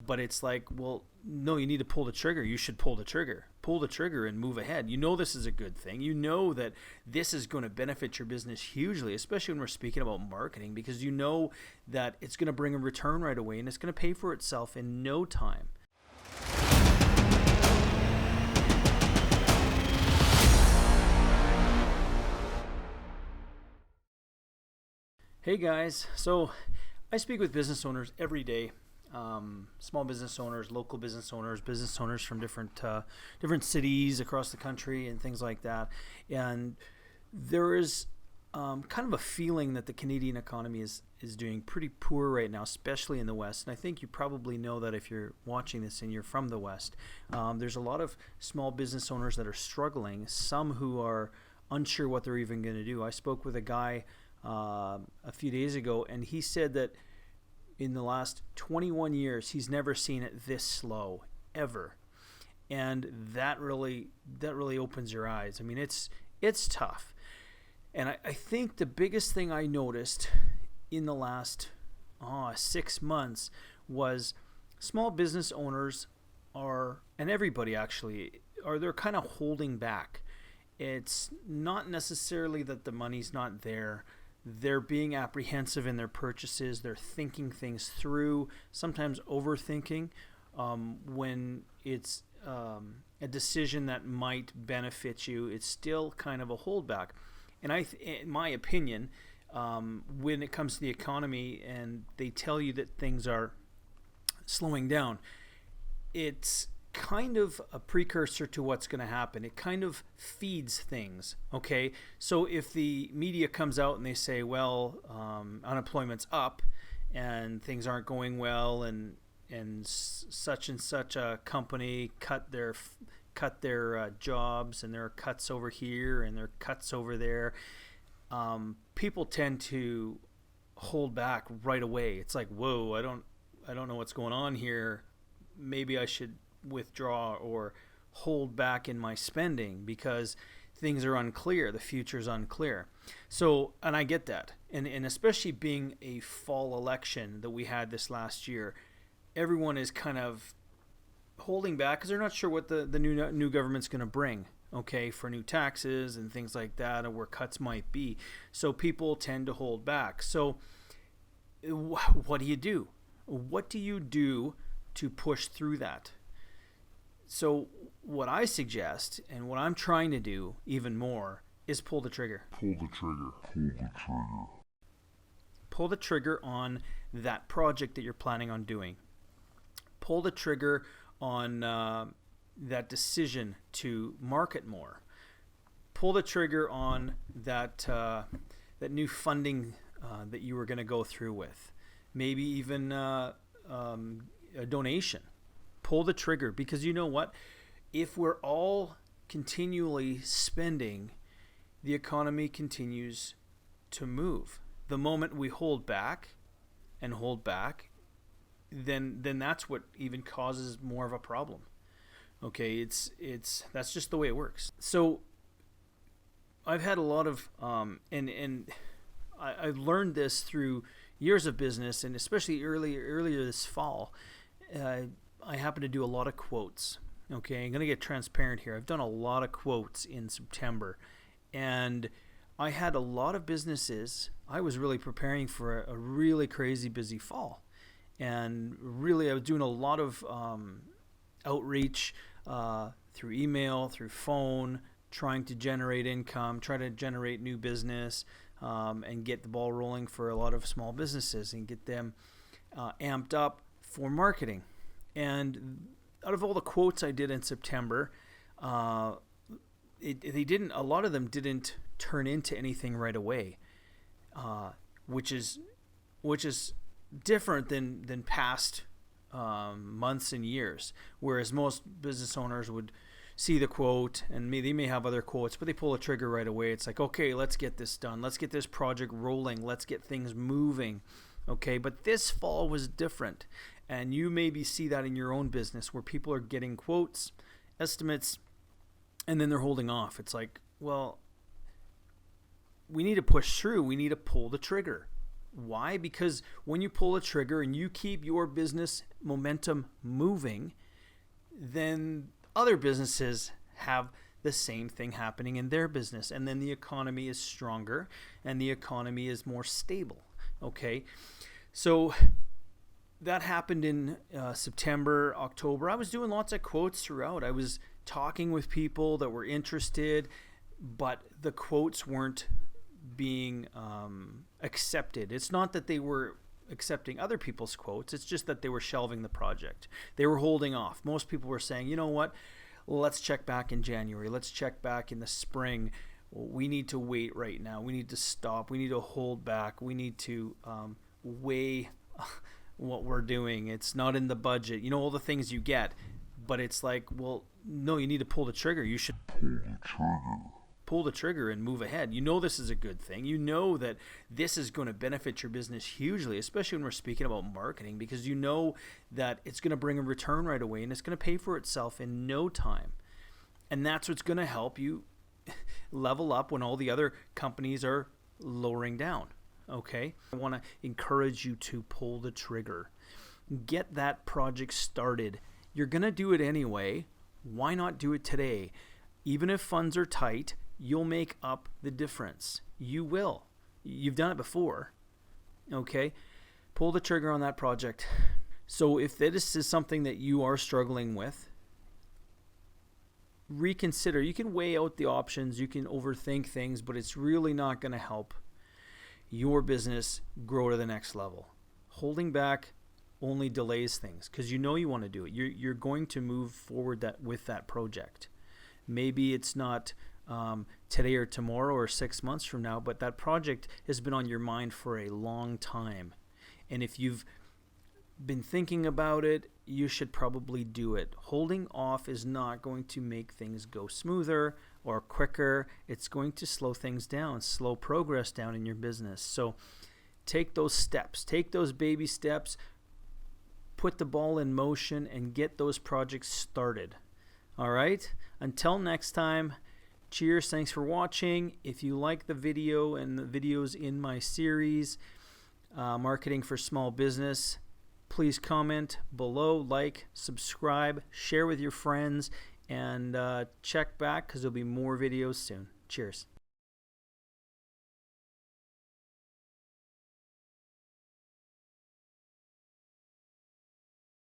But it's like, well, no, you need to pull the trigger. You should pull the trigger. Pull the trigger and move ahead. You know this is a good thing. You know that this is going to benefit your business hugely, especially when we're speaking about marketing, because you know that it's going to bring a return right away and it's going to pay for itself in no time. Hey guys, so I speak with business owners every day. Small business owners, local business owners from different cities across the country and things like that. And there is kind of a feeling that the Canadian economy is doing pretty poor right now, especially in the West. And I think you probably know that if you're watching this and you're from the West. There's a lot of small business owners that are struggling, some who are unsure what they're even going to do. I spoke with a guy a few days ago, and he said that in the last 21 years, he's never seen it this slow, ever. And that really opens your eyes. I mean, it's tough. And I think the biggest thing I noticed in the last 6 months was small business owners and everybody actually, they're kind of holding back. It's not necessarily that the money's not there. They're being apprehensive in their purchases. They're thinking things through, sometimes overthinking when it's a decision that might benefit you. It's still kind of a holdback. And in my opinion, when it comes to the economy and they tell you that things are slowing down, it's kind of a precursor to what's going to happen. It kind of feeds things, okay? So if the media comes out and they say, well, unemployment's up and things aren't going well, and such a company cut their jobs, and there are cuts over here and there are cuts over there, people tend to hold back right away. It's like, whoa, I don't know what's going on here. Maybe I should withdraw or hold back in my spending because things are unclear. The future's unclear. So, and I get that. And especially being a fall election that we had this last year, everyone is kind of holding back because they're not sure what the new government's going to bring, okay, for new taxes and things like that, or where cuts might be. So people tend to hold back. So what do you do? What do you do to push through that? So what I suggest, and what I'm trying to do even more, is pull the trigger. Pull the trigger. Pull the trigger. Pull the trigger on that project that you're planning on doing. Pull the trigger on that decision to market more. Pull the trigger on that new funding that you were going to go through with. Maybe even a donation. Pull the trigger, because you know what? If we're all continually spending, the economy continues to move. The moment we hold back, then that's what even causes more of a problem. Okay, that's just the way it works. So I've had a lot of and I've learned this through years of business, and especially earlier this fall. I happen to do a lot of quotes. Okay, I'm going to get transparent here. I've done a lot of quotes in September, and I had a lot of businesses. I was really preparing for a really crazy busy fall, and really I was doing a lot of outreach through email, through phone, trying to generate income, try to generate new business, and get the ball rolling for a lot of small businesses and get them amped up for marketing. And out of all the quotes I did in September, a lot of them didn't turn into anything right away, which is different than past months and years. Whereas most business owners would see the quote, and they may have other quotes, but they pull a trigger right away. It's like, okay, let's get this done. Let's get this project rolling. Let's get things moving. Okay, but this fall was different. And you maybe see that in your own business where people are getting quotes, estimates, and then they're holding off. It's like, well, we need to push through. We need to pull the trigger. Why? Because when you pull a trigger and you keep your business momentum moving, then other businesses have the same thing happening in their business, and then the economy is stronger and the economy is more stable. Okay, so that happened in September, October. I was doing lots of quotes throughout. I was talking with people that were interested, but the quotes weren't being accepted. It's not that they were accepting other people's quotes. It's just that they were shelving the project. They were holding off. Most people were saying, you know what, let's check back in January. Let's check back in the spring. We need to wait right now. We need to stop. We need to hold back. We need to weigh what we're doing. It's not in the budget. You know, all the things you get. But it's like, well, no, you need to pull the trigger. You should pull the trigger and move ahead. You know this is a good thing. You know that this is going to benefit your business hugely, especially when we're speaking about marketing, because you know that it's going to bring a return right away and it's going to pay for itself in no time. And that's what's going to help you level up when all the other companies are lowering down. Okay? I want to encourage you to pull the trigger. Get that project started. You're going to do it anyway. Why not do it today? Even if funds are tight, you'll make up the difference. You will. You've done it before. Okay? Pull the trigger on that project. So if this is something that you are struggling with, reconsider. You can weigh out the options. You can overthink things, but it's really not going to help your business grow to the next level. Holding back only delays things because you know you want to do it. You're going to move forward with that project. Maybe it's not today or tomorrow or 6 months from now, but that project has been on your mind for a long time. And if you've been thinking about it, you should probably do it. Holding off is not going to make things go smoother or quicker. It's going to slow things down, slow progress down in your business. So take those steps, take those baby steps, put the ball in motion and get those projects started. All right? Until next time, cheers. Thanks for watching. If you like the video and the videos in my series, Marketing for Small Business, please comment below, like, subscribe, share with your friends, and check back because there'll be more videos soon. Cheers.